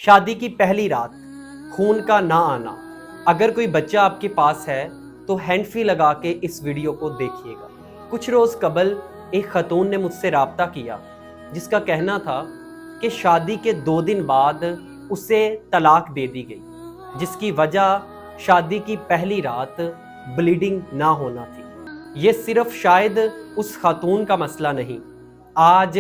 शादी की पहली रात, खून का ना आना। अगर कोई बच्चा आपके पास है तो हैंड फ्री लगा के इस वीडियो को देखिएगा। कुछ रोज़ कबल एक खतून ने मुझसे राब्ता किया जिसका कहना था कि शादी के 2 दिन बाद उसे तलाक दे दी गई, जिसकी वजह शादी की पहली रात ब्लीडिंग ना होना थी। ये सिर्फ शायद उस खातून का मसला नहीं, आज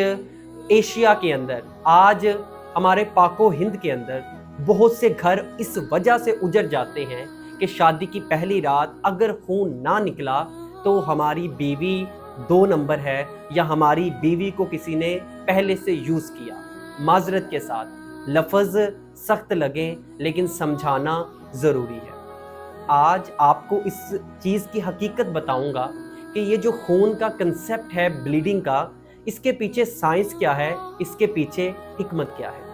एशिया के अंदर, आज हमारे पाको हिंद के अंदर बहुत से घर इस वजह से उजड़ जाते हैं कि शादी की पहली रात अगर खून ना निकला तो हमारी बीवी 2 नंबर है या हमारी बीवी को किसी ने पहले से यूज़ किया। माजरत के साथ लफ्ज़ सख्त लगे लेकिन समझाना ज़रूरी है। आज आपको इस चीज़ की हकीकत बताऊंगा कि ये जो खून का कंसेप्ट है ब्लीडिंग का, इसके पीछे साइंस क्या है, इसके पीछे हिकमत क्या है।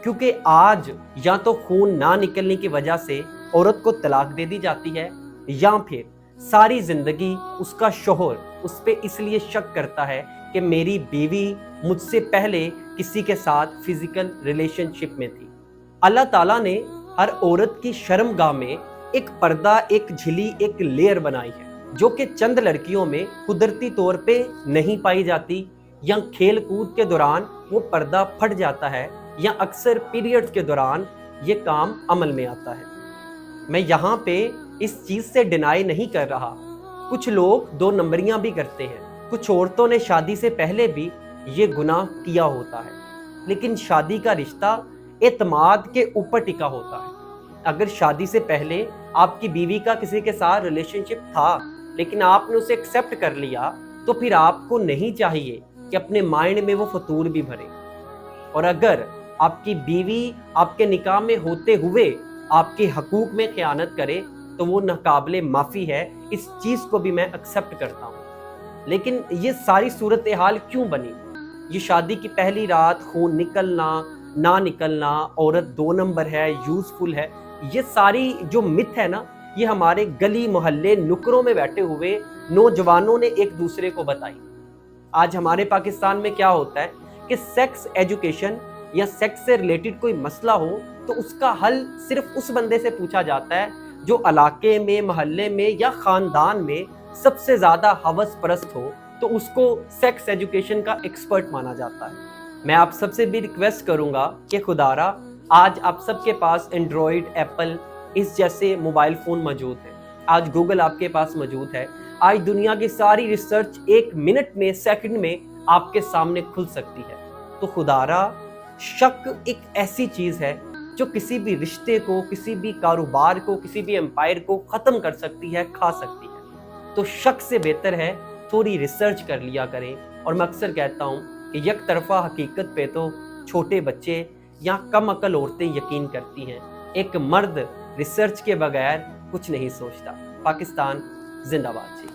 क्योंकि आज या तो खून ना निकलने की वजह से औरत को तलाक दे दी जाती है, या फिर सारी जिंदगी उसका शोहर उस पर इसलिए शक करता है कि मेरी बीवी मुझसे पहले किसी के साथ फिजिकल रिलेशनशिप में थी। अल्लाह ताला ने हर औरत की शर्मगाह में एक पर्दा, एक झिली, एक लेयर बनाई है जो कि चंद लड़कियों में कुदरती तौर पे नहीं पाई जाती, या खेल कूद के दौरान वो पर्दा फट जाता है, या अक्सर पीरियड्स के दौरान ये काम अमल में आता है। मैं यहाँ पे इस चीज़ से डिनाई नहीं कर रहा, कुछ लोग 2 नंबरियां भी करते हैं, कुछ औरतों ने शादी से पहले भी ये गुनाह किया होता है, लेकिन शादी का रिश्ता एतमाद के ऊपर टिका होता है। अगर शादी से पहले आपकी बीवी का किसी के साथ रिलेशनशिप था लेकिन आपने उसे एक्सेप्ट कर लिया, तो फिर आपको नहीं चाहिए कि अपने माइंड में वो फतूर भी भरे। और अगर आपकी बीवी आपके निकाह में होते हुए आपके हकूक में खयानत करे तो वो नाकाबिले माफ़ी है, इस चीज़ को भी मैं एक्सेप्ट करता हूँ। लेकिन ये सारी सूरत हाल क्यों बनी? ये शादी की पहली रात, खून निकलना ना निकलना, औरत 2 नंबर है, यूज़फुल है, ये सारी जो मिथ है ना, ये हमारे गली मोहल्ले नुकरों में बैठे हुए नौजवानों ने एक दूसरे को बताई। आज हमारे पाकिस्तान में क्या होता है कि सेक्स एजुकेशन या सेक्स से रिलेटेड कोई मसला हो तो उसका हल सिर्फ उस बंदे से पूछा जाता है जो इलाके में, मोहल्ले में या ख़ानदान में सबसे ज़्यादा हवस परस्त हो, तो उसको सेक्स एजुकेशन का एक्सपर्ट माना जाता है। मैं आप सबसे भी रिक्वेस्ट करूँगा कि खुदारा आज आप सबके पास एंड्रॉयड, एप्पल इस जैसे मोबाइल फ़ोन मौजूद है, आज गूगल आपके पास मौजूद है, आज दुनिया की सारी रिसर्च 1 मिनट में, सेकंड में आपके सामने खुल सकती है। तो खुदारा शक एक ऐसी चीज़ है जो किसी भी रिश्ते को, किसी भी कारोबार को, किसी भी एम्पायर को ख़त्म कर सकती है, खा सकती है। तो शक से बेहतर है थोड़ी रिसर्च कर लिया करें। और मैं अक्सर कहता हूँ कि एक तरफा हकीकत पे तो छोटे बच्चे या कम अकल औरतें यकीन करती हैं, एक मर्द रिसर्च के बगैर कुछ नहीं सोचता। पाकिस्तान जिंदाबाद जी।